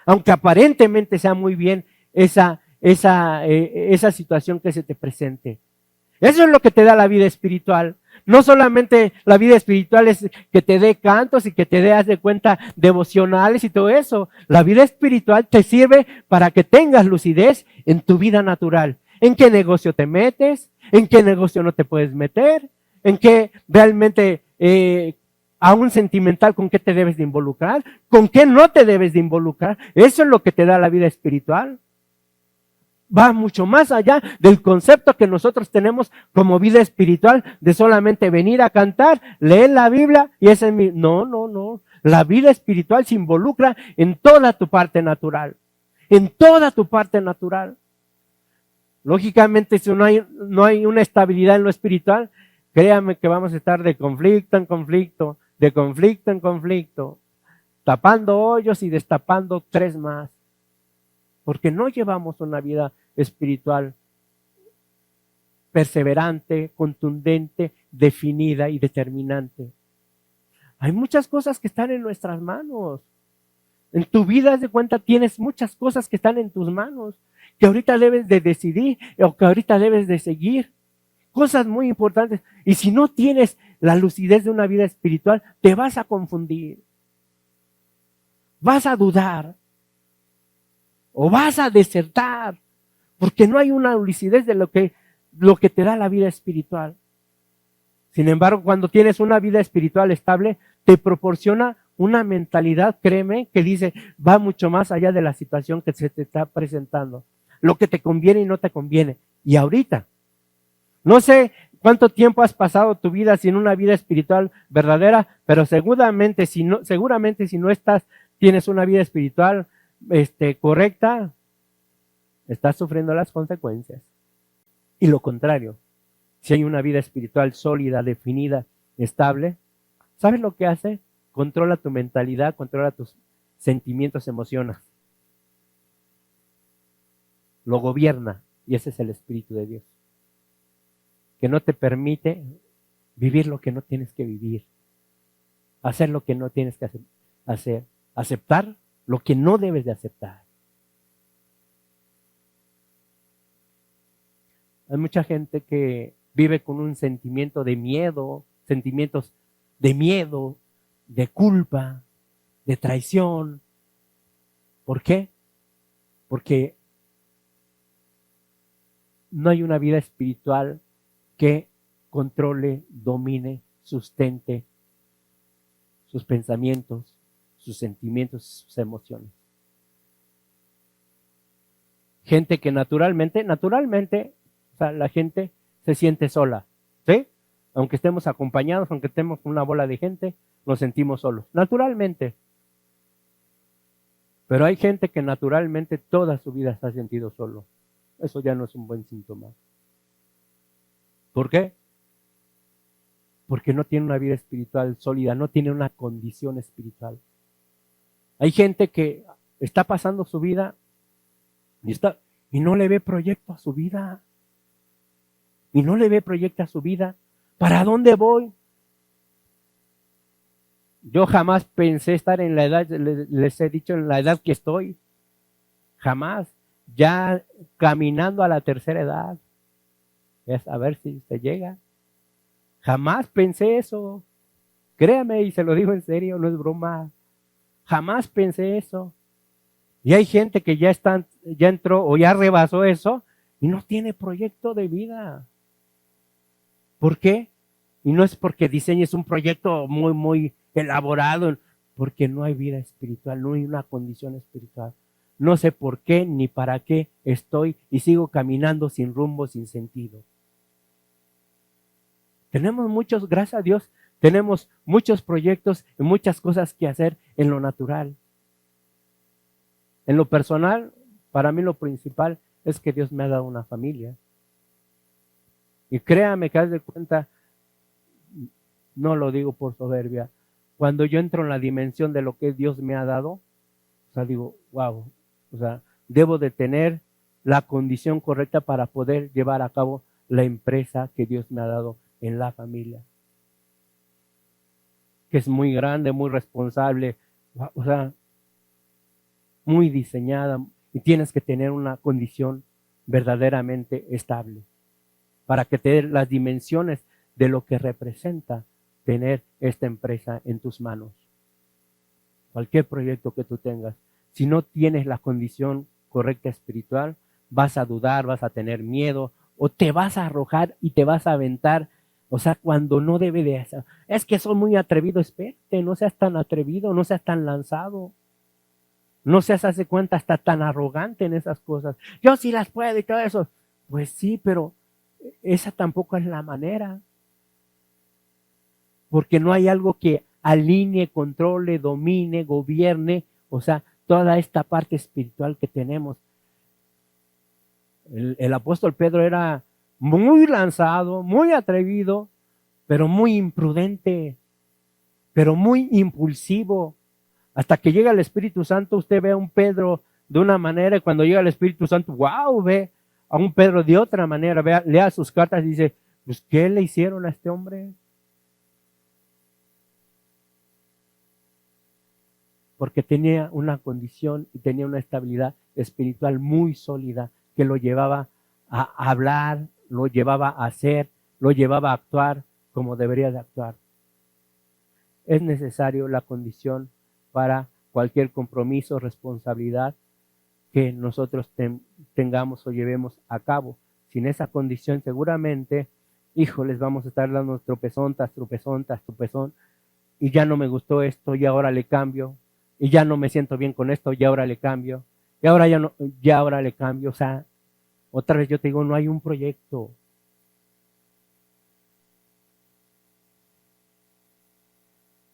Aunque aparentemente sea muy bien esa situación que se te presente. Eso es lo que te da la vida espiritual. No solamente la vida espiritual es que te dé cantos y que te dé, haz de cuenta, devocionales y todo eso. La vida espiritual te sirve para que tengas lucidez en tu vida natural. ¿En qué negocio te metes? ¿En qué negocio no te puedes meter? ¿En qué realmente, aún sentimental, con qué te debes de involucrar? ¿Con qué no te debes de involucrar? Eso es lo que te da la vida espiritual. Va mucho más allá del concepto que nosotros tenemos como vida espiritual de solamente venir a cantar, leer la Biblia y ese es mi... No. La vida espiritual se involucra en toda tu parte natural. En toda tu parte natural. Lógicamente, si no hay una estabilidad en lo espiritual, créame que vamos a estar de conflicto en conflicto, de conflicto en conflicto, tapando hoyos y destapando 3 más. Porque no llevamos una vida espiritual perseverante, contundente, definida y determinante. Hay muchas cosas que están en nuestras manos. En tu vida, haz de cuenta, tienes muchas cosas que están en tus manos, que ahorita debes de decidir o que ahorita debes de seguir. Cosas muy importantes. Y si no tienes la lucidez de una vida espiritual, te vas a confundir. Vas a dudar. O vas a desertar, porque no hay una lucidez de lo que te da la vida espiritual. Sin embargo, cuando tienes una vida espiritual estable, te proporciona una mentalidad, créeme, que dice, va mucho más allá de la situación que se te está presentando. Lo que te conviene y no te conviene. Y ahorita, no sé cuánto tiempo has pasado tu vida sin una vida espiritual verdadera, pero seguramente si no tienes una vida espiritual correcta, estás sufriendo las consecuencias. Y lo contrario, si hay una vida espiritual sólida, definida, estable, ¿sabes lo que hace? Controla tu mentalidad, controla tus sentimientos, emociones. Lo gobierna, y ese es el Espíritu de Dios, que no te permite vivir lo que no tienes que vivir, hacer lo que no tienes que hacer, aceptar lo que no debes de aceptar. Hay mucha gente que vive con un sentimiento de miedo, sentimientos de miedo, de culpa, de traición. ¿Por qué? Porque no hay una vida espiritual que controle, domine, sustente sus pensamientos, sus sentimientos, sus emociones. Gente que naturalmente, o sea, la gente se siente sola, ¿sí? Aunque estemos acompañados, aunque estemos con una bola de gente, nos sentimos solos, naturalmente. Pero hay gente que naturalmente toda su vida se ha sentido solo. Eso ya no es un buen síntoma. ¿Por qué? Porque no tiene una vida espiritual sólida, no tiene una condición espiritual. Hay gente que está pasando su vida y no le ve proyecto a su vida. Y no le ve proyecto a su vida. ¿Para dónde voy? Yo jamás pensé estar en la edad, les he dicho, en la edad que estoy. Jamás. Ya caminando a la tercera edad. Es a ver si se llega. Jamás pensé eso. Créame, y se lo digo en serio, no es broma. Jamás pensé eso. Y hay gente que ya entró o ya rebasó eso y no tiene proyecto de vida. ¿Por qué? Y no es porque diseñes un proyecto muy elaborado, porque no hay vida espiritual, no hay una condición espiritual. No sé por qué ni para qué estoy y sigo caminando sin rumbo, sin sentido. Tenemos muchos, gracias a Dios, tenemos muchos proyectos y muchas cosas que hacer en lo natural. En lo personal, para mí lo principal es que Dios me ha dado una familia. Y créame que haz de cuenta, no lo digo por soberbia, cuando yo entro en la dimensión de lo que Dios me ha dado, o sea, digo, wow, o sea, debo de tener la condición correcta para poder llevar a cabo la empresa que Dios me ha dado en la familia. Que es muy grande, muy responsable, o sea, muy diseñada, y tienes que tener una condición verdaderamente estable para que te dé las dimensiones de lo que representa tener esta empresa en tus manos. Cualquier proyecto que tú tengas, si no tienes la condición correcta espiritual, vas a dudar, vas a tener miedo, o te vas a arrojar y te vas a aventar, o sea, cuando no debe de hacer. Es que soy muy atrevido, espérate, no seas tan atrevido, no seas tan lanzado. No seas, hace cuenta, hasta tan arrogante en esas cosas. Yo sí las puedo y todo eso. Pues sí, pero esa tampoco es la manera. Porque no hay algo que alinee, controle, domine, gobierne, o sea, toda esta parte espiritual que tenemos. El apóstol Pedro era muy lanzado, muy atrevido, pero muy imprudente, pero muy impulsivo. Hasta que llega el Espíritu Santo, usted ve a un Pedro de una manera, y cuando llega el Espíritu Santo, wow, ve a un Pedro de otra manera, lea sus cartas y dice, pues, ¿qué le hicieron a este hombre? Porque tenía una condición y tenía una estabilidad espiritual muy sólida que lo llevaba a hablar, lo llevaba a hacer, lo llevaba a actuar como debería de actuar. Es necesario la condición para cualquier compromiso, responsabilidad que nosotros tengamos o llevemos a cabo. Sin esa condición seguramente, híjoles, vamos a estar dando tropezón tras tropezón tras tropezón, y ya no me gustó esto y ahora le cambio, y ya no me siento bien con esto y ahora le cambio, y ahora ya no, ya ahora le cambio. O sea, otra vez yo te digo, no hay un proyecto.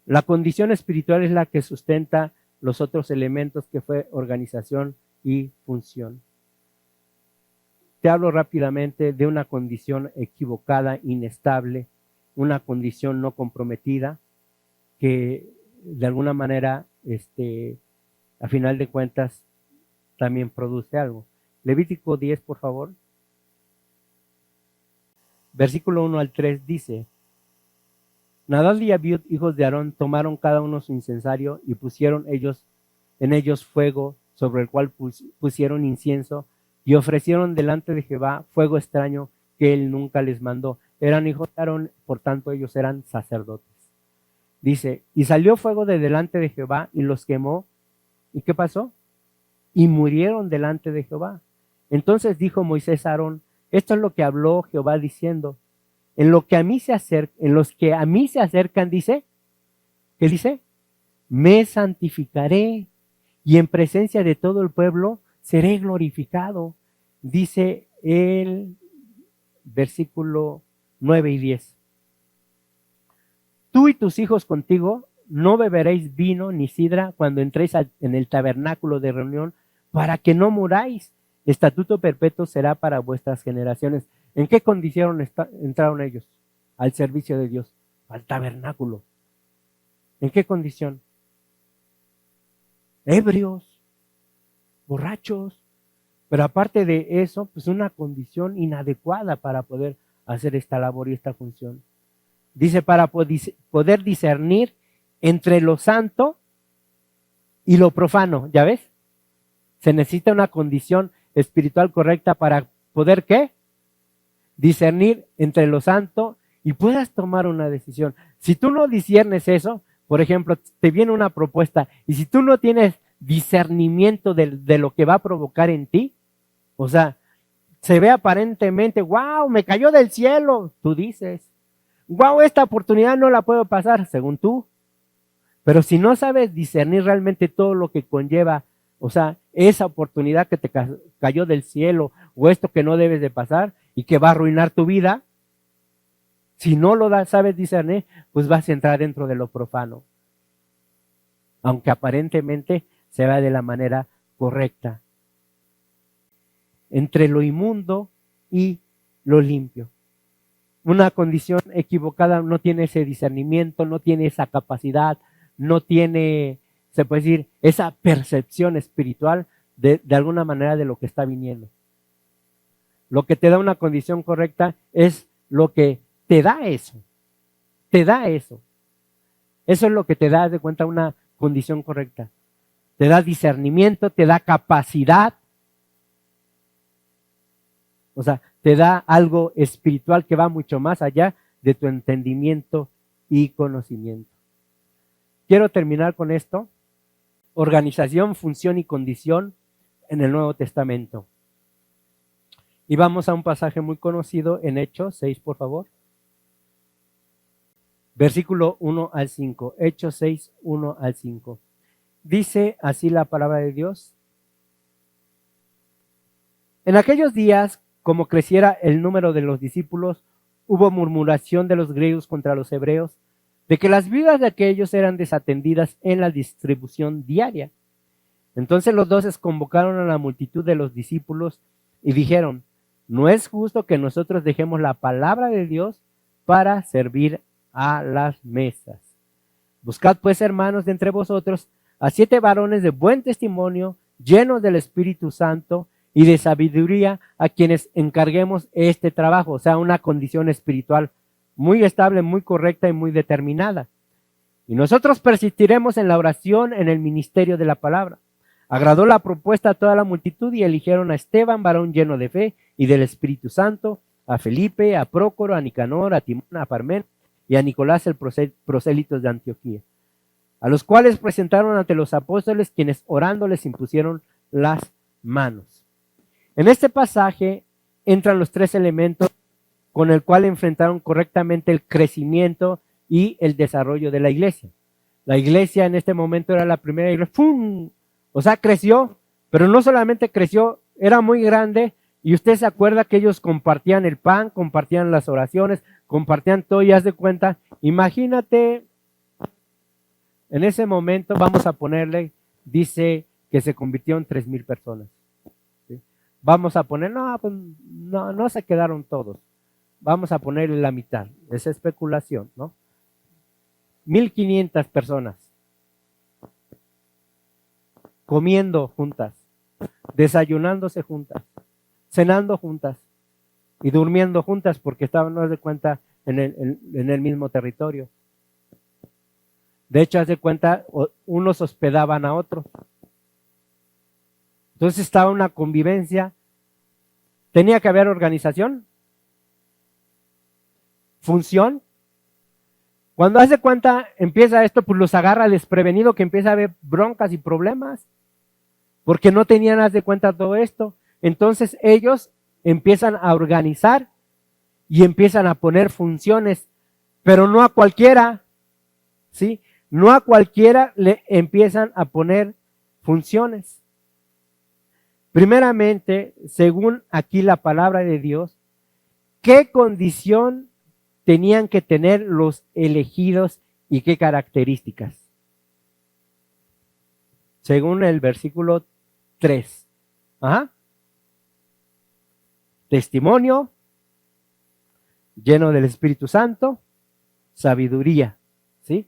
La condición espiritual es la que sustenta los otros elementos que fue organización y función. Te hablo rápidamente de una condición equivocada, inestable, una condición no comprometida, que de alguna manera, a final de cuentas, también produce algo. Levítico 10, por favor. Versículo 1 al 3 dice, Nadab y Abiud, hijos de Aarón, tomaron cada uno su incensario y pusieron en ellos fuego, sobre el cual pusieron incienso, y ofrecieron delante de Jehová fuego extraño que él nunca les mandó. Eran hijos de Aarón, por tanto ellos eran sacerdotes. Dice, y salió fuego de delante de Jehová y los quemó. ¿Y qué pasó? Y murieron delante de Jehová. Entonces dijo Moisés a Aarón, esto es lo que habló Jehová diciendo, en los que a mí se acercan, dice, ¿qué dice? Me santificaré y en presencia de todo el pueblo seré glorificado. Dice el versículo 9 y 10. Tú y tus hijos contigo no beberéis vino ni sidra cuando entréis en el tabernáculo de reunión, para que no muráis. Estatuto perpetuo será para vuestras generaciones. ¿En qué condición entraron ellos al servicio de Dios? Al tabernáculo. ¿En qué condición? Ebrios, borrachos, pero aparte de eso, pues una condición inadecuada para poder hacer esta labor y esta función. Dice, para poder discernir entre lo santo y lo profano, ¿ya ves? Se necesita una condición espiritual correcta para poder, ¿qué? Discernir entre lo santo y puedas tomar una decisión. Si tú no disiernes eso, por ejemplo, te viene una propuesta y si tú no tienes discernimiento de lo que va a provocar en ti, o sea, se ve aparentemente, wow, me cayó del cielo, tú dices, wow, esta oportunidad no la puedo pasar, según tú. Pero si no sabes discernir realmente todo lo que conlleva, o sea, esa oportunidad que te cayó del cielo o esto que no debes de pasar y que va a arruinar tu vida, si no lo sabes discernir, pues vas a entrar dentro de lo profano. Aunque aparentemente se va de la manera correcta. Entre lo inmundo y lo limpio. Una condición equivocada no tiene ese discernimiento, no tiene esa capacidad, no tiene, se puede decir, esa percepción espiritual de alguna manera de lo que está viniendo. Lo que te da una condición correcta es lo que te da eso. Te da eso. Eso es lo que te da de cuenta una condición correcta. Te da discernimiento, te da capacidad. O sea, te da algo espiritual que va mucho más allá de tu entendimiento y conocimiento. Quiero terminar con esto. Organización, función y condición en el Nuevo Testamento. Y vamos a un pasaje muy conocido en Hechos 6, por favor. Versículo 1 al 5. Hechos 6, 1 al 5. Dice así la palabra de Dios. En aquellos días, como creciera el número de los discípulos, hubo murmuración de los griegos contra los hebreos, de que las viudas de aquellos eran desatendidas en la distribución diaria. Entonces los 12 convocaron a la multitud de los discípulos y dijeron, no es justo que nosotros dejemos la palabra de Dios para servir a las mesas. Buscad pues, hermanos, de entre vosotros a 7 varones de buen testimonio, llenos del Espíritu Santo y de sabiduría, a quienes encarguemos este trabajo, o sea, una condición espiritual muy estable, muy correcta y muy determinada. Y nosotros persistiremos en la oración, en el ministerio de la palabra. Agradó la propuesta a toda la multitud y eligieron a Esteban, varón lleno de fe y del Espíritu Santo, a Felipe, a Prócoro, a Nicanor, a Timón, a Parmén y a Nicolás, el prosélito de Antioquía, a los cuales presentaron ante los apóstoles, quienes orando les impusieron las manos. En este pasaje entran los 3 elementos con el cual enfrentaron correctamente el crecimiento y el desarrollo de la iglesia. La iglesia en este momento era la primera iglesia, ¡fum! O sea, creció, pero no solamente creció, era muy grande, y usted se acuerda que ellos compartían el pan, compartían las oraciones, compartían todo, y haz de cuenta, imagínate, en ese momento vamos a ponerle, dice que se convirtió en 3,000 personas. ¿Sí? Vamos a poner, pues no se quedaron todos. Vamos a ponerle la mitad, es especulación, ¿no? 1,500 personas comiendo juntas, desayunándose juntas, cenando juntas y durmiendo juntas porque estaban, no haz de cuenta, en el mismo territorio. De hecho, haz de cuenta, unos hospedaban a otros. Entonces estaba una convivencia. Tenía que haber organización, función. Cuando hace cuenta empieza esto, pues los agarra desprevenido, que empieza a haber broncas y problemas, porque no tenían, haz de cuenta, todo esto. Entonces ellos empiezan a organizar y empiezan a poner funciones, pero no a cualquiera, ¿sí? No a cualquiera le empiezan a poner funciones. Primeramente, según aquí la palabra de Dios, ¿qué condición tenían que tener los elegidos y qué características? según el versículo 3. Ajá. Testimonio, lleno del Espíritu Santo, sabiduría, ¿sí?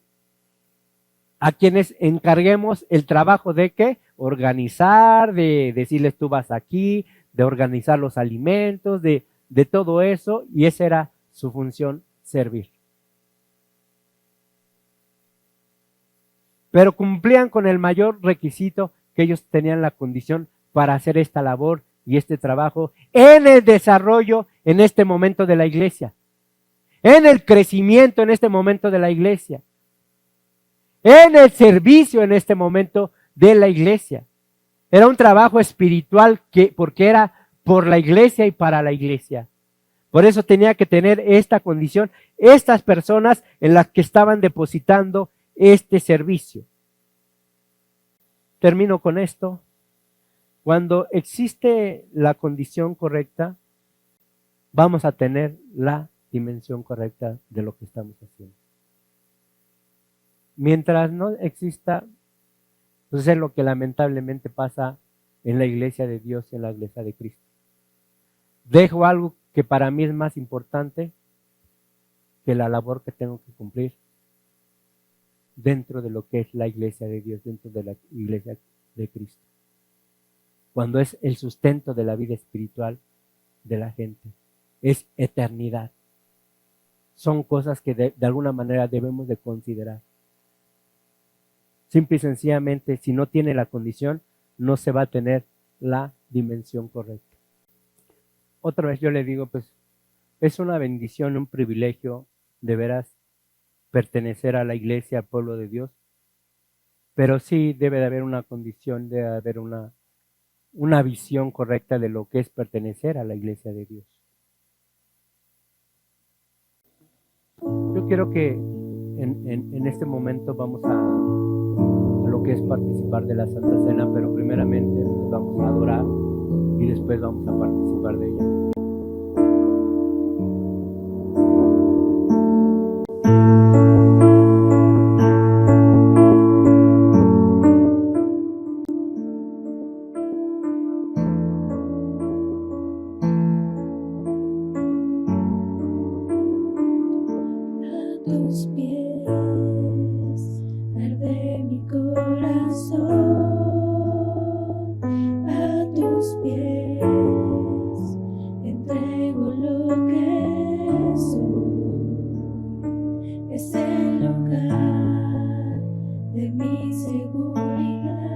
A quienes encarguemos el trabajo de ¿qué? Organizar, de decirles tú vas aquí, de organizar los alimentos, de todo eso, y esa era su función, servir. Pero cumplían con el mayor requisito, que ellos tenían la condición para hacer esta labor y este trabajo en el desarrollo en este momento de la iglesia, en el crecimiento en este momento de la iglesia, en el servicio en este momento de la iglesia. Era un trabajo espiritual porque era por la iglesia y para la iglesia. Por eso tenía que tener esta condición, estas personas en las que estaban depositando este servicio. Termino con esto. Cuando existe la condición correcta, vamos a tener la dimensión correcta de lo que estamos haciendo. Mientras no exista, pues es lo que lamentablemente pasa en la iglesia de Dios y en la iglesia de Cristo. Dejo algo que para mí es más importante que la labor que tengo que cumplir dentro de lo que es la iglesia de Dios, dentro de la iglesia de Cristo. Cuando es el sustento de la vida espiritual de la gente, es eternidad. Son cosas que de alguna manera debemos de considerar. Simple y sencillamente, si no tiene la condición, no se va a tener la dimensión correcta. Otra vez yo le digo, pues, es una bendición, un privilegio, de veras, pertenecer a la iglesia, al pueblo de Dios. Pero sí debe de haber una condición, debe de haber una visión correcta de lo que es pertenecer a la iglesia de Dios. Yo quiero que en este momento vamos a lo que es participar de la Santa Cena, pero primeramente vamos a adorar y después vamos a participar de ella. Tus pies arde mi corazón, a tus pies entrego lo que soy, es el lugar de mi seguridad.